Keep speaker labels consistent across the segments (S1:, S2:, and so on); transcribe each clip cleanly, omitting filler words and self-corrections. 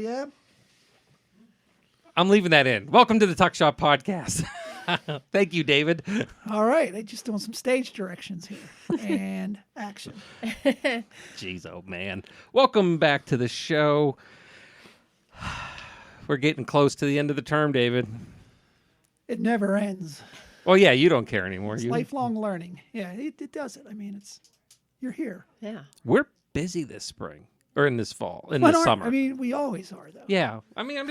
S1: Yeah.
S2: I'm leaving that in. Welcome to the Tuck Shop Podcast. Thank you, David.
S1: All right. I'm just doing some stage directions here and action.
S2: Jeez, oh man. Welcome back to the show. We're getting close to the end of the term, David.
S1: It never ends.
S2: Well, yeah, you don't care anymore.
S1: It's lifelong learning. Yeah, it does it. I mean, you're here.
S3: Yeah.
S2: We're busy this spring. Or in this fall, this summer.
S1: I mean, we always are, though.
S2: Yeah, I mean, I'm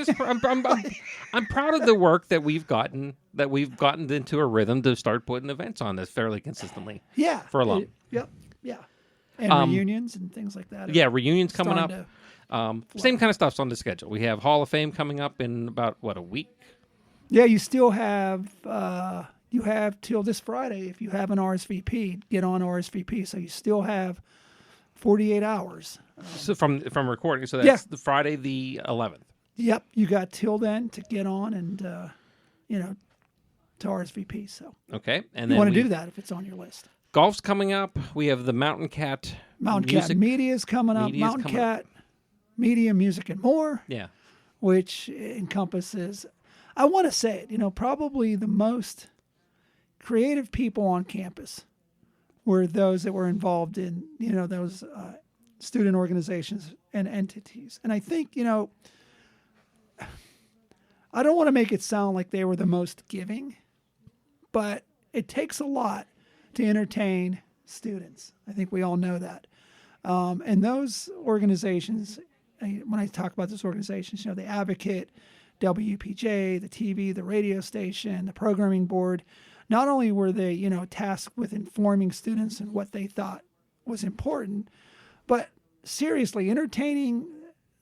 S2: proud of the work that we've gotten into a rhythm to start putting events on this fairly consistently.
S1: Yeah,
S2: for a long.
S1: Yep, yeah, and reunions and things like that.
S2: Yeah, reunions coming up. Same kind of stuff's on the schedule. We have Hall of Fame coming up in about a week.
S1: Yeah, you still have till this Friday if you have an RSVP, get on RSVP. So you still have 48 hours.
S2: So from recording, so that's the Friday the 11th.
S1: Yep, you got till then to get on and to RSVP. So
S2: okay, and
S1: you
S2: then
S1: want to do that if it's on your list.
S2: Golf's coming up. We have the Mountain Cat
S1: Media is coming up. Mountain Cat Media, Music, and More.
S2: Yeah,
S1: which encompasses, I want to say it, probably the most creative people on campus were those that were involved in, those student organizations and entities. And I think, I don't want to make it sound like they were the most giving, but it takes a lot to entertain students. I think we all know that. And those organizations, when I talk about those organizations, the Advocate, WPJ, the TV, the radio station, the programming board, not only were they, tasked with informing students and what they thought was important, but seriously, entertaining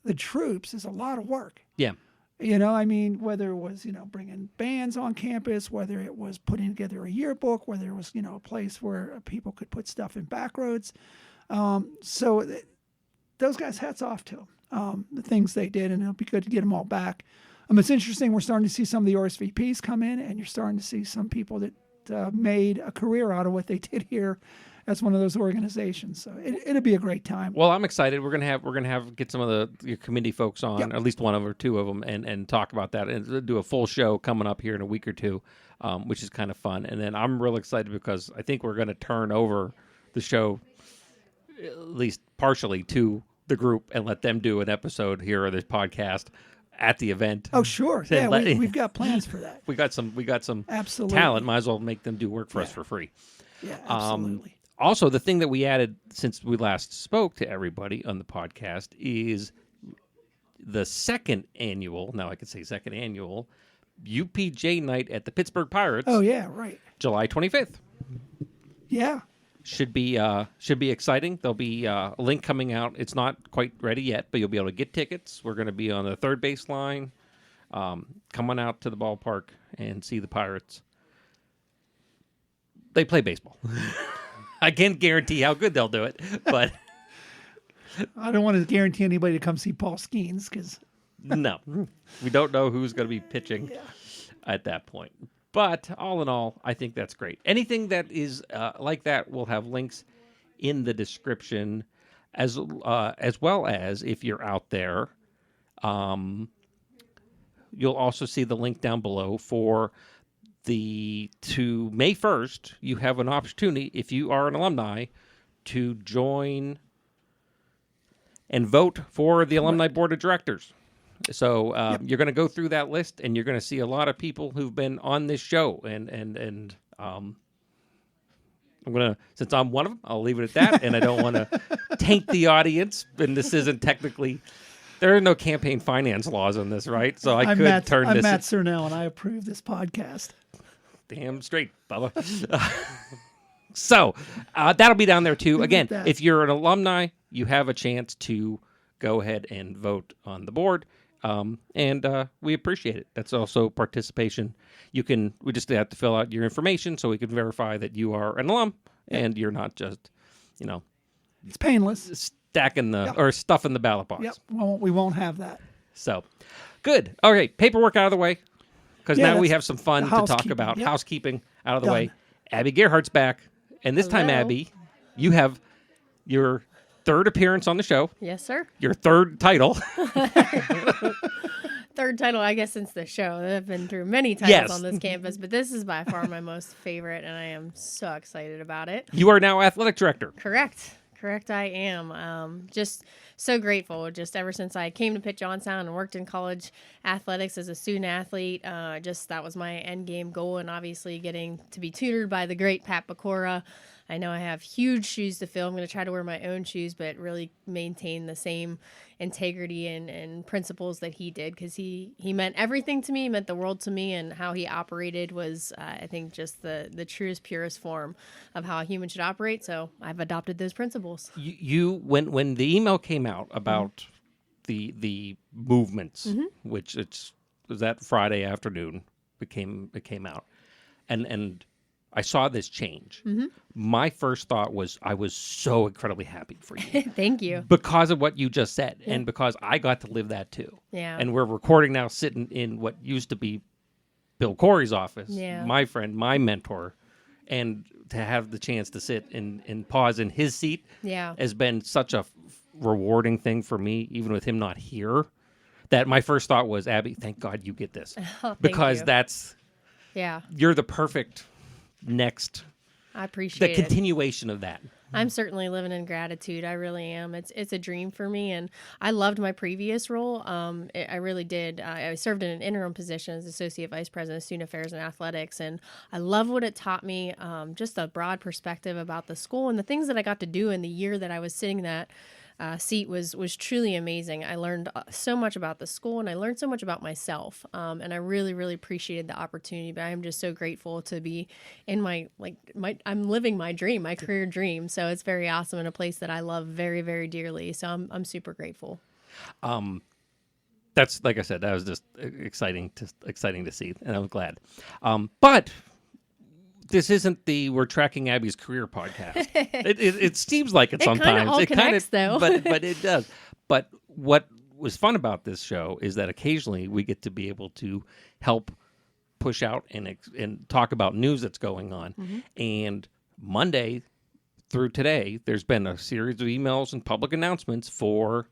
S1: the troops is a lot of work.
S2: Yeah.
S1: Whether it was, bringing bands on campus, whether it was putting together a yearbook, whether it was, a place where people could put stuff in back roads. Those guys, hats off to them, the things they did, and it'll be good to get them all back. It's interesting. We're starting to see some of the RSVPs come in, and you're starting to see some people that made a career out of what they did here as one of those organizations. So it'll be a great time.
S2: Well, I'm excited. We're gonna get some of your committee folks on, at least one of them or two of them, and talk about that and do a full show coming up here in a week or two, which is kind of fun. And then I'm real excited because I think we're going to turn over the show, at least partially, to the group and let them do an episode here of this podcast at the event.
S1: Oh, sure. Yeah, we've got plans for that.
S2: We got some
S1: absolutely
S2: talent. Might as well make them do work for us for free.
S1: Yeah, absolutely.
S2: Also, the thing that we added since we last spoke to everybody on the podcast is the second annual UPJ night at the Pittsburgh Pirates.
S1: Oh, yeah, right.
S2: July 25th.
S1: Yeah.
S2: Should be exciting. There'll be a link coming out. It's not quite ready yet, but you'll be able to get tickets. We're going to be on the third base line. Come on out to the ballpark and see the Pirates. They play baseball. I can't guarantee how good they'll do it, but
S1: I don't want to guarantee anybody to come see Paul Skeens because
S2: no, we don't know who's going to be pitching at that point. But all in all, I think that's great. Anything that is like that will have links in the description, as well as if you're out there, you'll also see the link down below for to May 1st. You have an opportunity, if you are an alumni, to join and vote for the Alumni Board of Directors. So you're going to go through that list, and you're going to see a lot of people who've been on this show. And I'm going to, since I'm one of them, I'll leave it at that. And I don't want to taint the audience. And this isn't technically, there are no campaign finance laws on this, right? So I'm Matt
S1: Cernell, and I approve this podcast.
S2: Damn straight, Bubba. So that'll be down there too. Again, if you're an alumni, you have a chance to go ahead and vote on the board. And we appreciate it. That's also participation. We just have to fill out your information so we can verify that you are an alum and you're not just,
S1: it's painless.
S2: Stacking or stuffing the ballot box.
S1: Yep. Well, we won't have that.
S2: So good. Okay. Paperwork out of the way. Because now we have some fun to talk about. Housekeeping out of the way. Abby Gearhart's back. And this time, Abby, you have your third appearance on the show.
S3: Yes, sir.
S2: Your third title.
S3: Third title, I guess, since the show. I've been through many titles
S2: Yes.
S3: on this campus, but this is by far my most favorite, and I am so excited about it.
S2: You are now athletic director.
S3: Correct, I am. Just so grateful. Just ever since I came to Pitt Johnstown and worked in college athletics as a student athlete, just that was my end game goal, and obviously getting to be tutored by the great Pat Pecora. I know I have huge shoes to fill. I'm going to try to wear my own shoes, but really maintain the same integrity and principles that he did, because he meant everything to me. He meant the world to me, and how he operated was, I think, just the truest, purest form of how a human should operate. So I've adopted those principles.
S2: You when the email came out about the movements, which it was that Friday afternoon, it came out, and I saw this change. My first thought was I was so incredibly happy for you.
S3: Thank you.
S2: Because of what you just said, and because I got to live that too.
S3: Yeah.
S2: And we're recording now sitting in what used to be Bill Corey's office, my friend, my mentor, and to have the chance to sit and pause in his seat has been such a rewarding thing for me, even with him not here, that my first thought was, Abby, thank God you get this. Because you're the perfect next,
S3: I appreciate
S2: the continuation of that.
S3: I'm certainly living in gratitude. I really am. It's a dream for me, and I loved my previous role. I really did. I served in an interim position as Associate Vice President of Student Affairs and Athletics, and I love what it taught me, just a broad perspective about the school, and the things that I got to do in the year that I was sitting that seat was truly amazing. I learned so much about the school, and I learned so much about myself, and I really, really appreciated the opportunity. But I'm just so grateful to be in I'm living my dream, my career dream. So it's very awesome, in a place that I love very, very dearly. So I'm super grateful.
S2: That's, like I said, that was just exciting to see, and I'm glad. But this isn't the We're Tracking Abby's Career podcast. It seems like it sometimes.
S3: It kind of connects, though.
S2: but it does. But what was fun about this show is that occasionally we get to be able to help push out and talk about news that's going on. And Monday through today, there's been a series of emails and public announcements for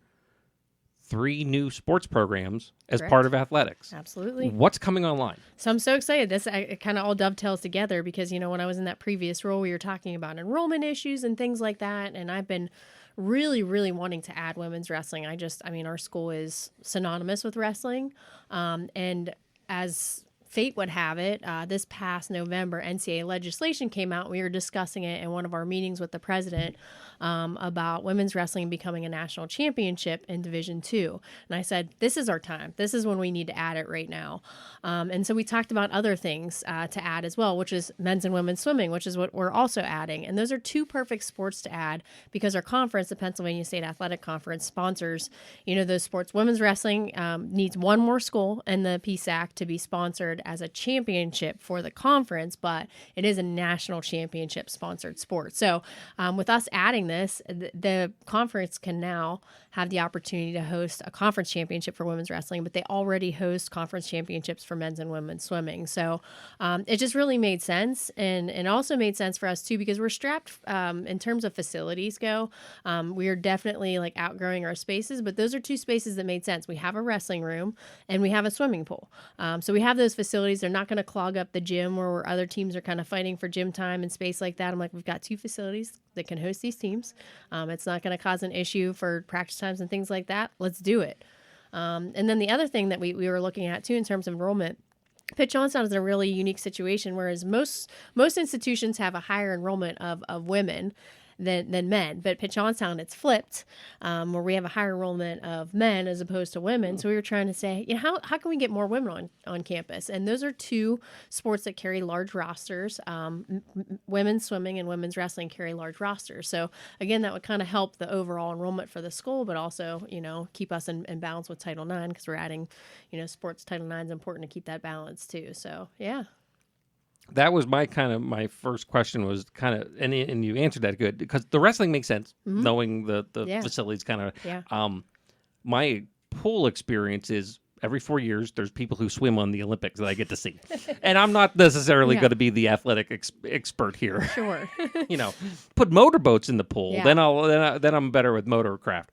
S2: 3 new sports programs as part of athletics.
S3: Absolutely.
S2: What's coming online?
S3: So I'm so excited. It kind of all dovetails together, because, when I was in that previous role, we were talking about enrollment issues and things like that. And I've been really, really wanting to add women's wrestling. Our school is synonymous with wrestling. And as fate would have it, this past November, NCAA legislation came out. We were discussing it in one of our meetings with the president about women's wrestling becoming a national championship in Division II. And I said, this is our time. This is when we need to add it right now. And so we talked about other things to add as well, which is men's and women's swimming, which is what we're also adding. And those are 2 perfect sports to add, because our conference, the Pennsylvania State Athletic Conference, sponsors, those sports. Women's wrestling needs one more school in the PSAC to be sponsored as a championship for the conference, but it is a national championship sponsored sport. So with us adding this, the conference can now have the opportunity to host a conference championship for women's wrestling, but they already host conference championships for men's and women's swimming. So it just really made sense, and also made sense for us too, because we're strapped in terms of facilities go. We are definitely outgrowing our spaces, but those are 2 spaces that made sense. We have a wrestling room and we have a swimming pool. So we have those facilities. They're not going to clog up the gym where other teams are kind of fighting for gym time and space like that. I'm like, we've got 2 facilities that can host these teams. It's not going to cause an issue for practice times and things like that. Let's do it. And then the other thing that we were looking at too, in terms of enrollment, Pitt Johnstown is in a really unique situation, whereas most institutions have a higher enrollment of women than men. But Pitt Johnstown, it's flipped, where we have a higher enrollment of men as opposed to women. So we were trying to say, how can we get more women on campus? And those are 2 sports that carry large rosters. Women's swimming and women's wrestling carry large rosters. So again, that would kind of help the overall enrollment for the school, but also, keep us in balance with Title IX, because we're adding, sports. Title IX is important to keep that balance too. So yeah.
S2: That was my first question was and you answered that good, because the wrestling makes sense, knowing the facilities my pool experience is every 4 years, there's people who swim on the Olympics that I get to see. And I'm not necessarily
S3: Yeah.
S2: going to be the athletic expert here.
S3: Sure.
S2: Put motorboats in the pool.
S3: Yeah.
S2: Then I'm better with motorcraft.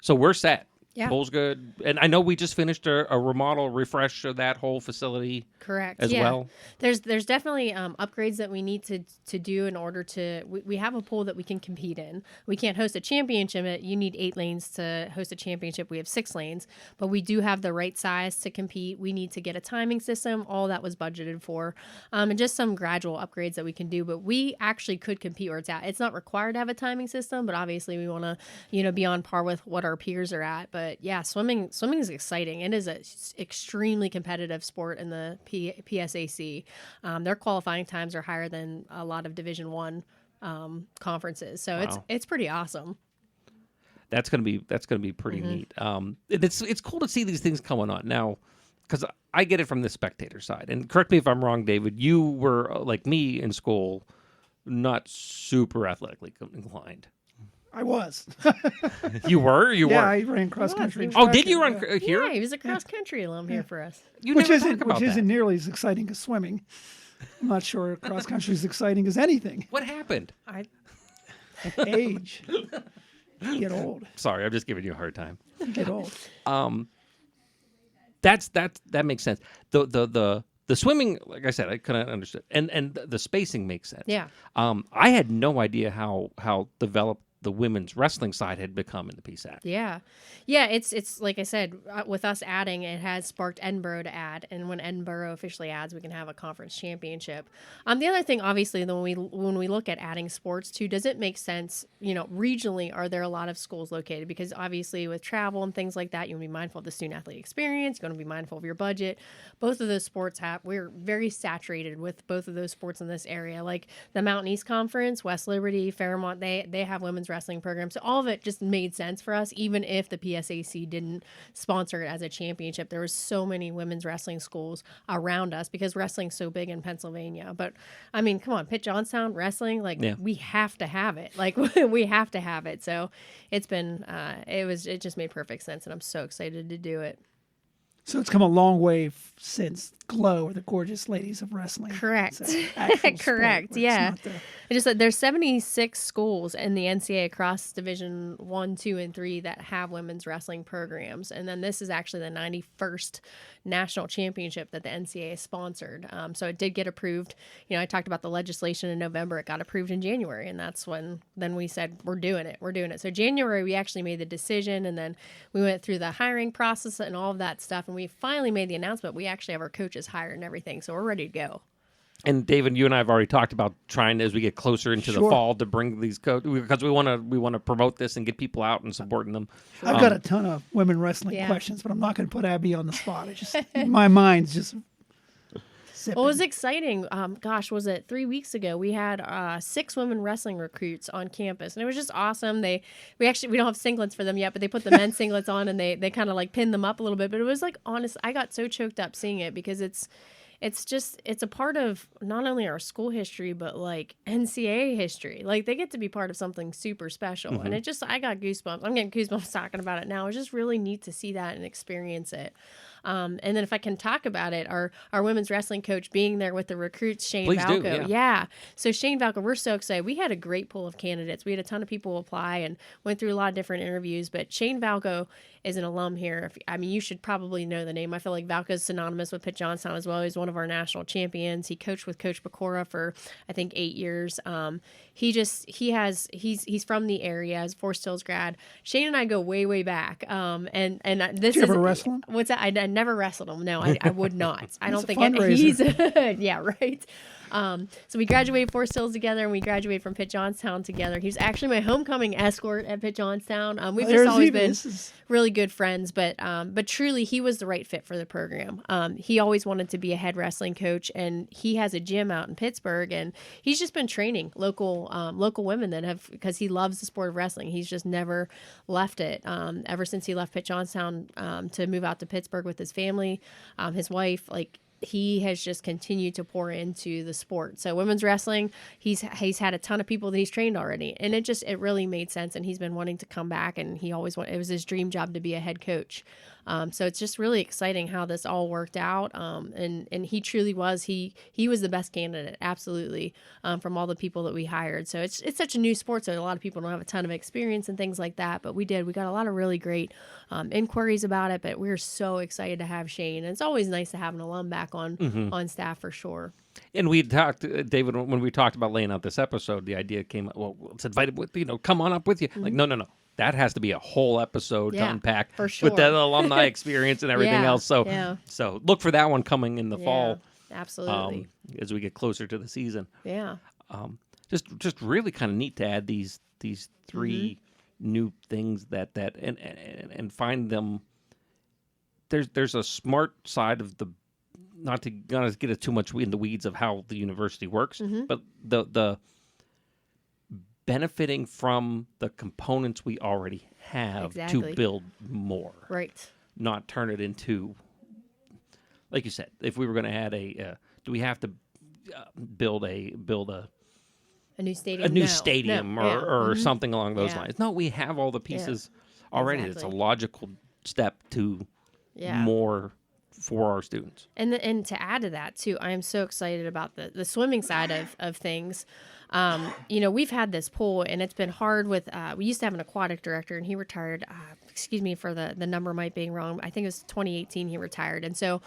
S2: So we're set.
S3: Yeah.
S2: Pool's good. And I know we just finished a remodel, refresh of that whole facility.
S3: Correct.
S2: As well.
S3: There's definitely upgrades that we need to do in order to. We have a pool that we can compete in. We can't host a championship. You need 8 lanes to host a championship. We have 6 lanes, but we do have the right size to compete. We need to get a timing system. All that was budgeted for, and just some gradual upgrades that we can do. But we actually could compete where it's at. It's not required to have a timing system, but obviously we want to be on par with what our peers are at. But yeah, swimming is exciting. It is an extremely competitive sport in the PSAC. Their qualifying times are higher than a lot of Division I conferences, so
S2: Wow.
S3: it's pretty awesome.
S2: That's gonna be pretty neat. It's cool to see these things coming on now, because I get it from the spectator side. And correct me if I'm wrong, David. You were like me in school, not super athletically inclined.
S1: I was.
S2: You were? You
S1: Yeah,
S2: were?
S1: I ran cross country. and
S2: Oh,
S1: track
S2: did you
S1: and,
S2: run here?
S3: Yeah, he was a cross country alum here for us.
S2: You
S1: which
S2: never
S1: isn't
S2: talk about
S1: which isn't
S2: that.
S1: nearly as exciting as swimming. I'm not sure cross country is exciting as anything.
S2: What happened?
S1: Age. You get old.
S2: Sorry, I'm just giving you a hard time.
S1: You get old.
S2: That makes sense. The swimming, like I said, I kind of understood, and the spacing makes sense.
S3: Yeah.
S2: I had no idea how developed the women's wrestling side had become in the PSAC.
S3: Yeah. It's like I said, with us adding, it has sparked Edinburgh to add, and when Edinburgh officially adds, we can have a conference championship. The other thing, obviously, when we look at adding sports too, does it make sense? Regionally, are there a lot of schools located? Because obviously, with travel and things like that, you want to be mindful of the student athlete experience. You're going to be mindful of your budget. Both of those sports we're very saturated with both of those sports in this area. Like the Mountain East Conference, West Liberty, Fairmont, they have women's wrestling programs. So all of it just made sense for us, even if the PSAC didn't sponsor it as a championship. There was so many women's wrestling schools around us because wrestling's so big in Pennsylvania. But I mean, come on, Pitt Johnstown wrestling, we have to have it. We have to have it. So it's been, it just made perfect sense, and I'm so excited to do it.
S1: So it's come a long way since Glow or the Gorgeous Ladies of Wrestling.
S3: Correct.
S1: It's an actual
S3: Correct.
S1: sport where it's
S3: Yeah.
S1: not the-
S3: It just there's 76 schools in the NCAA across Division 1, 2, and 3 that have women's wrestling programs, and then this is actually the 91st national championship that the NCAA sponsored. So it did get approved. I talked about the legislation in November. It got approved in January, and that's when then we said we're doing it. So January we actually made the decision, and then we went through the hiring process and all of that stuff, and we finally made the announcement. We actually have our coaches hired and everything, so we're ready to go.
S2: And David, you and I have already talked about trying as we get closer into the
S1: Sure.
S2: fall to bring these because we want to promote this and get people out and supporting them.
S1: I've got a ton of women wrestling
S3: Yeah.
S1: questions, but I'm not going to put Abby on the spot. It just my mind's just zipping.
S3: Well, it was exciting. Was it 3 weeks ago? We had 6 women wrestling recruits on campus, and it was just awesome. We don't have singlets for them yet, but they put the men's singlets on, and they kind of pinned them up a little bit. But it was honest. I got so choked up seeing it because it's a part of not only our school history, but NCAA history. They get to be part of something super special. And I got goosebumps. I'm getting goosebumps talking about it now. It's just really neat to see that and experience it. And then if I can talk about it, our women's wrestling coach being there with the recruits, Shane
S2: Please do,
S3: Valco.
S2: yeah.
S3: So Shane Valco, we're so excited. We had a great pool of candidates. We had a ton of people apply and went through a lot of different interviews, but Shane Valco is an alum here. You should probably know the name. I feel like Valco's synonymous with Pitt Johnstown as well. He's one of our national champions. He coached with Coach Pecora for, I think, 8 years. He's from the area, he's Forest Hills grad. Shane and I go way, way back. And this
S1: Did you
S3: is
S1: ever wrestle him?
S3: What's that? I never wrestled him. No, I would not. I don't
S1: a
S3: think
S1: fundraiser.
S3: he's yeah, right. So we graduated Forest Hills together, and we graduated from Pitt Johnstown together. He was actually my homecoming escort at Pitt Johnstown. We've just always been really good friends, but truly he was the right fit for the program. He always wanted to be a head wrestling coach, and he has a gym out in Pittsburgh, and he's just been training local women that have, because he loves the sport of wrestling. He's just never left it. Ever since he left Pitt Johnstown to move out to Pittsburgh with his family, his wife, he has just continued to pour into the sport. So women's wrestling, he's had a ton of people that he's trained already, and it really made sense. And he's been wanting to come back, and it was his dream job to be a head coach. So it's just really exciting how this all worked out. And he truly was, he was the best candidate, absolutely, from all the people that we hired. So it's such a new sport, so a lot of people don't have a ton of experience and things like that. But we got a lot of really great inquiries about it. But we're so excited to have Shane. And it's always nice to have an alum back on staff for sure.
S2: And we talked, David, when we talked about laying out this episode, the idea came, well, let's invite him with, come on up with you. Like, no. That has to be a whole episode to unpack
S3: for sure.
S2: with that alumni experience and everything else. So look for that one coming in the fall.
S3: Absolutely.
S2: As we get closer to the season.
S3: Yeah.
S2: Just really kind of neat to add these three new things that and find them. There's a smart side of the, not to get it too much in the weeds of how the university works, but the benefiting from the components we already have to build more.
S3: Right.
S2: Not turn it into, like you said, if we were going to add do we have to build a
S3: new stadium?
S2: A new stadium or something along those lines. No, we have all the pieces already. Exactly. It's a logical step to more for our students.
S3: And to add to that too, I am so excited about the swimming side of things. We've had this pool, and it's been hard with, we used to have an aquatic director, and he retired, excuse me for the number might being wrong. I think it was 2018 he retired. And so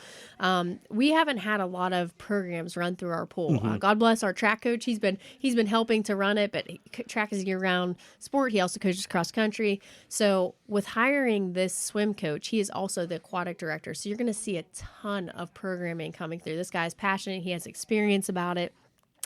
S3: we haven't had a lot of programs run through our pool. God bless our track coach. He's been helping to run it, but track is a year-round sport. He also coaches cross country. So with hiring this swim coach, he is also the aquatic director. So you're going to see a ton of programming coming through. This guy's passionate. He has experience about it.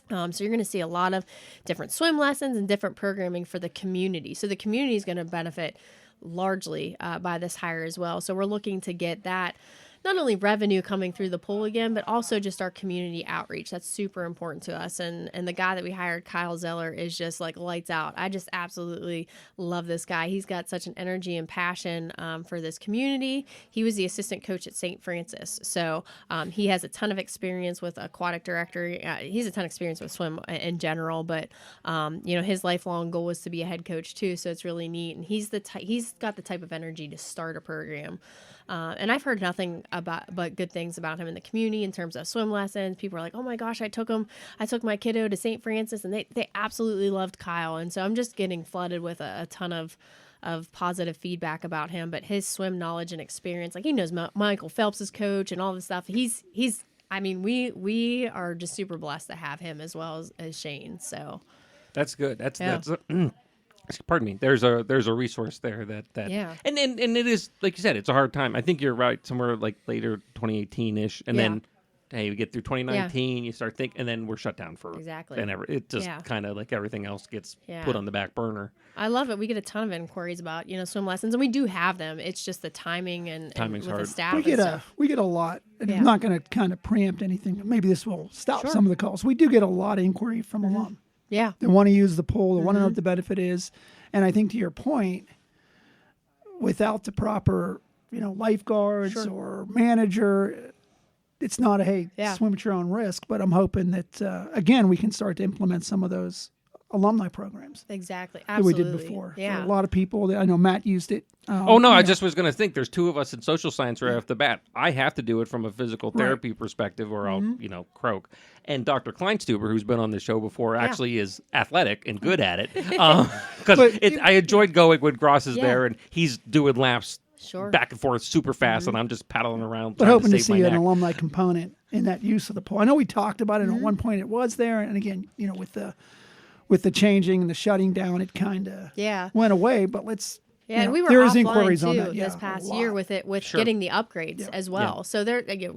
S3: So you're going to see a lot of different swim lessons and different programming for the community. So the community is going to benefit largely by this hire as well. So we're looking to get that, not only revenue coming through the pool again, but also just our community outreach. That's super important to us. And the guy that we hired, Kyle Zeller, is just like lights out. I just absolutely love this guy. He's got such an energy and passion for this community. He was the assistant coach at St. Francis. So he has a ton of experience with aquatic director. He's a ton of experience with swim in general, but his lifelong goal was to be a head coach too. So it's really neat. And he's got the type of energy to start a program. And I've heard nothing but good things about him in the community in terms of swim lessons. People are like, oh my gosh, I took my kiddo to St. Francis, and they absolutely loved Kyle. And so I'm just getting flooded with a ton of positive feedback about him. But his swim knowledge and experience, like he knows Michael Phelps' coach and all this stuff. We are just super blessed to have him as well as Shane. So
S2: that's good. That's pardon me. There's a resource there that and it is, like you said, it's a hard time. I think you're right. Somewhere like later 2018-ish, and then we get through 2019. You start thinking, and then we're shut down for and it just kind of like everything else gets put on the back burner.
S3: I love it. We get a ton of inquiries about swim lessons, and we do have them. It's just the timing and with
S2: hard.
S3: The staff.
S1: We get a lot. And I'm not going to kind of preempt anything, but maybe this will stop some of the calls. We do get a lot of inquiry from alum.
S3: Yeah.
S1: They want to use the pool. They want to know what the benefit is. And I think to your point, without the proper, lifeguards or manager, it's not swim at your own risk. But I'm hoping that, again, we can start to implement some of those alumni programs.
S3: Exactly. Absolutely.
S1: That we did before.
S3: Yeah.
S1: For a lot of people, I know Matt used it.
S2: I just was going to think there's two of us in social science right off the bat. I have to do it from a physical therapy perspective or I'll, croak. And Dr. Kleinstuber, who's been on the show before, actually is athletic and good at it. Because I enjoyed going when Gross is there and he's doing laps back and forth super fast and I'm just paddling around.
S1: But hoping to see an alumni component in that use of the pool. I know we talked about it at one point. It was there. And again, with the changing and the shutting down, it kind of went away. But let's
S3: and we were offline too this past year with getting the upgrades as well. So we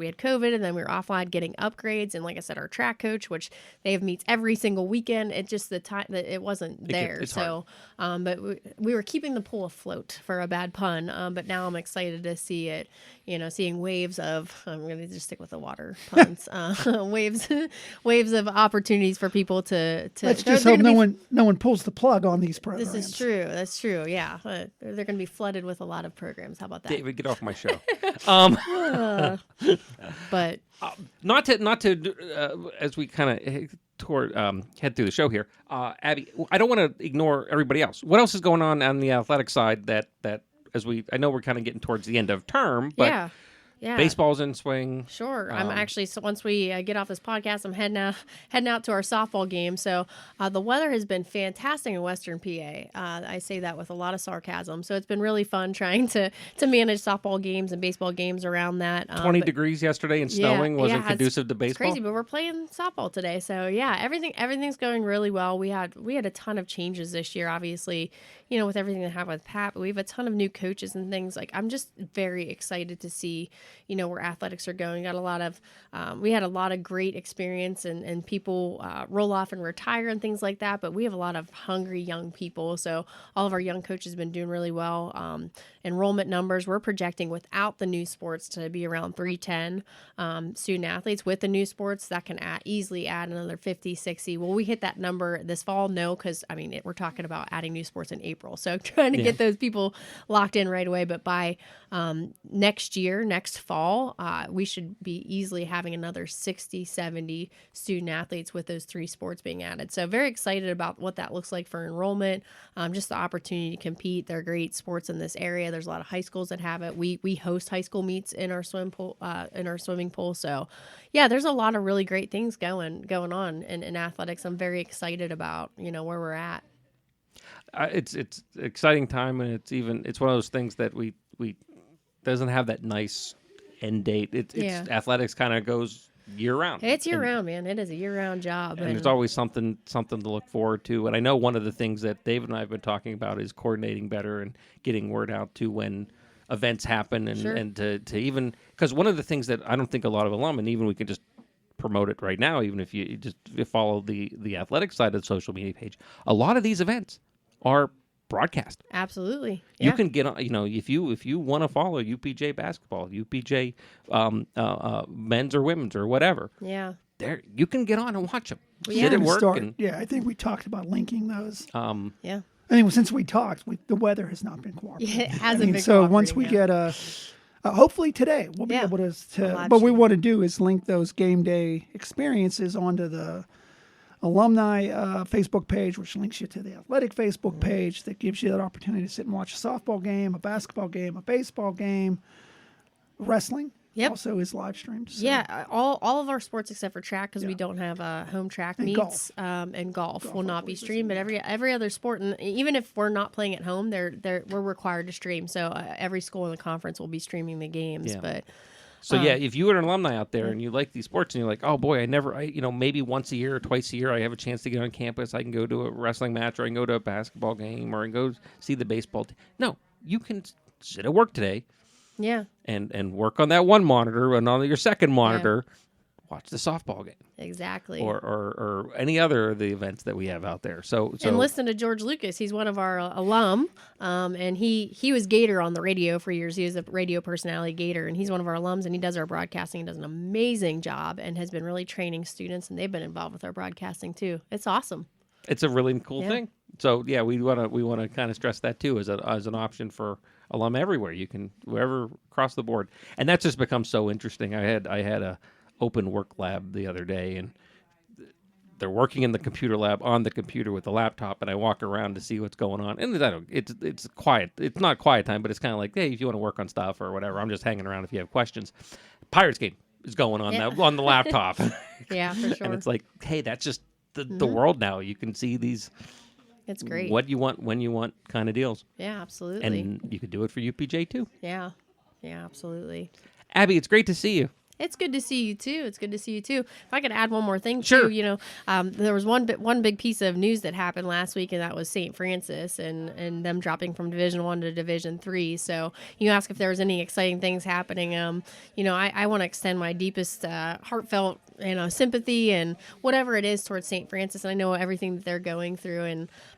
S3: had COVID, and then we were offline getting upgrades. And like I said, our track coach, which they have meets every single weekend, it just the time that it wasn't there. So, but we were keeping the pool afloat, for a bad pun. But now I'm excited to see it. Seeing waves of, I'm going to just stick with the water puns, waves of opportunities for people to
S1: let's just hope no one pulls the plug on these programs.
S3: This is true. That's true. Yeah. They're going to be flooded with a lot of programs. How about that?
S2: David, get off my show.
S3: But
S2: Not to as we kind of head through the show here, Abby, I don't want to ignore everybody else. What else is going on the athletic side that I know we're kind of getting towards the end of term, but
S3: yeah.
S2: baseball's in swing.
S3: Sure. I'm actually, so once we get off this podcast, I'm heading out to our softball game. So the weather has been fantastic in Western PA. I say that with a lot of sarcasm. So it's been really fun trying to manage softball games and baseball games around that.
S2: 20 degrees yesterday and snowing wasn't conducive to baseball.
S3: It's crazy, but we're playing softball today. So yeah, everything's going really well. We had a ton of changes this year, obviously, with everything that happened with Pat, but we have a ton of new coaches and things. Like, I'm just very excited to see, where athletics are going. We had a lot of great experience and people roll off and retire and things like that, but we have a lot of hungry young people. So all of our young coaches have been doing really well. Enrollment numbers, we're projecting without the new sports to be around 310 student athletes. With the new sports, that can easily add another 50, 60. Will we hit that number this fall? No, because, we're talking about adding new sports in April. So trying to get those people locked in right away. But by next fall, we should be easily having another 60, 70 student athletes with those 3 sports being added. So very excited about what that looks like for enrollment, just the opportunity to compete. There are great sports in this area. There's a lot of high schools that have it. We host high school meets in our swimming pool. So yeah, there's a lot of really great things going on in athletics. I'm very excited about, where we're at.
S2: It's exciting time, and it's one of those things that we doesn't have that nice end date. It's athletics kind of goes year round.
S3: It's year round, man. It is a year round job,
S2: and there's always something to look forward to. And I know one of the things that David and I have been talking about is coordinating better and getting word out to when events happen, and to even, because one of the things that I don't think a lot of alum, and even we can just promote it right now, even if you just follow the athletic side of the social media page, a lot of these events are broadcast.
S3: Absolutely. Yeah.
S2: You can get on, if you want to follow UPJ basketball, UPJ men's or women's or whatever.
S3: Yeah.
S2: There you can get on and watch them.
S1: Sit at work. I think we talked about linking those.
S3: Yeah.
S1: I think since we talked, the weather has not been cooperating.
S3: Yeah, it hasn't been
S1: so once we get hopefully today we'll be able to. What we want to do is link those game day experiences onto the alumni Facebook page, which links you to the athletic Facebook page that gives you that opportunity to sit and watch a softball game, a basketball game, a baseball game, wrestling.
S3: Yep.
S1: Also is live streamed. So.
S3: Yeah, all of our sports except for track, because we don't have home track meets, and golf will not be streamed. But every other sport, and even if we're not playing at home, we're required to stream. So every school in the conference will be streaming the games.
S2: Yeah.
S3: But
S2: so if you are an alumni out there and you like these sports and you're like, oh boy, maybe once a year or twice a year I have a chance to get on campus. I can go to a wrestling match, or I can go to a basketball game, or I can go see the baseball team. No, you can sit at work today.
S3: Yeah.
S2: And work on that one monitor, and on your second monitor, watch the softball game.
S3: Exactly.
S2: Or any other of the events that we have out there. So
S3: and listen to George Lucas. He's one of our alum, and he was Gator on the radio for years. He was a radio personality, Gator, and he's one of our alums, and he does our broadcasting. He does an amazing job and has been really training students, and they've been involved with our broadcasting too. It's awesome.
S2: It's a really cool thing. So we want to kind of stress that too as an option for alum everywhere. You can wherever across the board, and that's just become so interesting. I had a open work lab the other day, and they're working in the computer lab on the computer with the laptop, and I walk around to see what's going on. And it's quiet. It's not quiet time, but it's kind of like, hey, if you want to work on stuff or whatever, I'm just hanging around if you have questions. Pirates game is going on now on the laptop.
S3: Yeah, for sure.
S2: And it's like, hey, that's just the world now. You can see these.
S3: It's great.
S2: What you want, when you want kind of deals.
S3: Yeah, absolutely.
S2: And you could do it for UPJ too.
S3: Yeah, absolutely.
S2: Abby, it's great to see you.
S3: It's good to see you too. If I could add one more thing
S2: sure.
S3: too, there was one big piece of news that happened last week, and that was St. Francis and them dropping from Division I to Division III. So you ask if there was any exciting things happening. I want to extend my deepest heartfelt sympathy and whatever it is towards St. Francis. And I know everything that they're going through,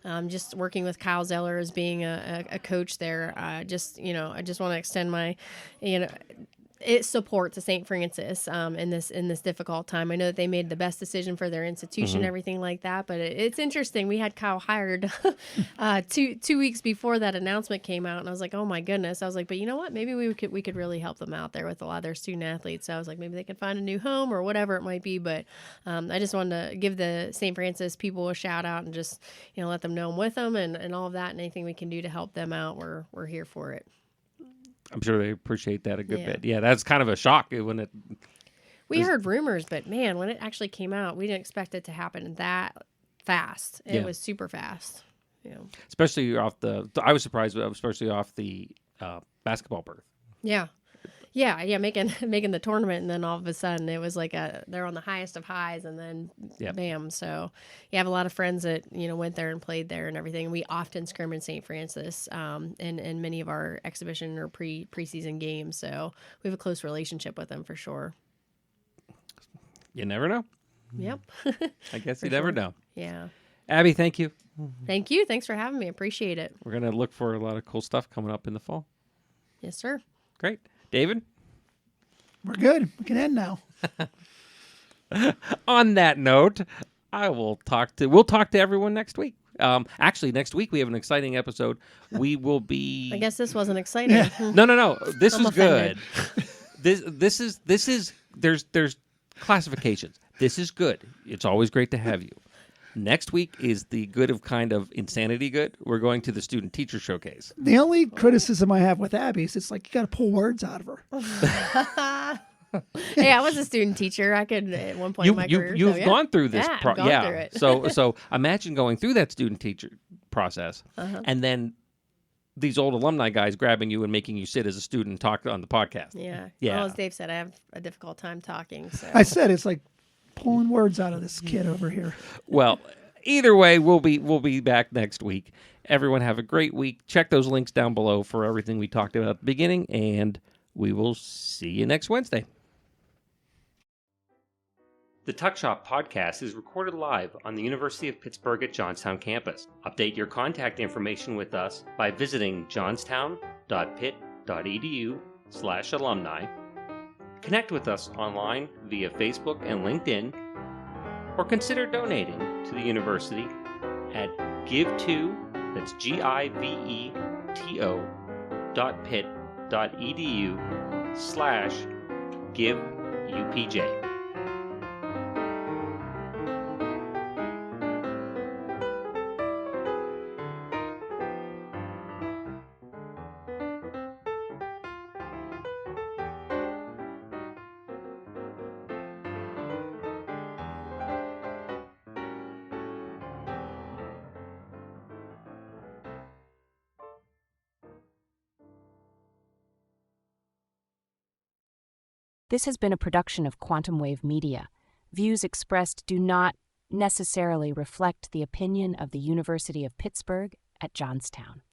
S3: and just working with Kyle Zeller as being a coach there. I just want to extend my it supports St. Francis in this difficult time. I know that they made the best decision for their institution, everything like that. But it's interesting. We had Kyle hired 2 weeks before that announcement came out, and I was like, oh my goodness. I was like, but you know what? Maybe we could really help them out there with a lot of their student athletes. So I was like, maybe they could find a new home or whatever it might be. But I just wanted to give the St. Francis people a shout out and just let them know I'm with them and all of that, and anything we can do to help them out, we're here for it.
S2: I'm sure they appreciate that a good bit. Yeah, that's kind of a shock when it.
S3: We heard rumors, but man, when it actually came out, we didn't expect it to happen that fast. It was super fast.
S2: Especially off I was surprised, especially off the basketball berth.
S3: Yeah, making the tournament, and then all of a sudden it was like they're on the highest of highs, and then bam. So you have a lot of friends that went there and played there and everything. We often scrim in St. Francis in many of our exhibition or preseason games, so we have a close relationship with them for sure.
S2: You never know.
S3: Yep.
S2: I guess you never know.
S3: Yeah.
S2: Abby, thank you.
S3: Thank you. Thanks for having me. Appreciate it.
S2: We're gonna look for a lot of cool stuff coming up in the fall.
S3: Yes, sir.
S2: Great. David?
S1: We're good. We can end now.
S2: On that note, we'll talk to everyone next week. Actually, next week we have an exciting episode. We will be.
S3: I guess this wasn't exciting.
S2: No. This
S3: I'm
S2: is
S3: offended.
S2: good. This is there's classifications. This is good. It's always great to have you. Next week is the good of kind of insanity good. We're going to the student teacher showcase.
S1: The only criticism I have with Abby is it's like you got to pull words out of her.
S3: Hey, I was a student teacher. I could at one point in my career.
S2: You've gone through this.
S3: Yeah, I've gone through it.
S2: So imagine going through that student teacher process, and then these old alumni guys grabbing you and making you sit as a student and talk on the podcast.
S3: Yeah.
S2: Yeah.
S3: Well, as Dave said, I have a difficult time talking. So
S1: I said it's like pulling words out of this kid over here.
S2: Well, either way, we'll be back next week. Everyone have a great week. Check those links down below for everything we talked about at the beginning, and we will see you next Wednesday. The Tuck Shop podcast is recorded live on the University of Pittsburgh at Johnstown campus. Update your contact information with us by visiting johnstown.pitt.edu/alumni. Connect with us online via Facebook and LinkedIn, or consider donating to the university at give2.pitt.edu/giveupj.
S4: This has been a production of Quantum Wave Media. Views expressed do not necessarily reflect the opinion of the University of Pittsburgh at Johnstown.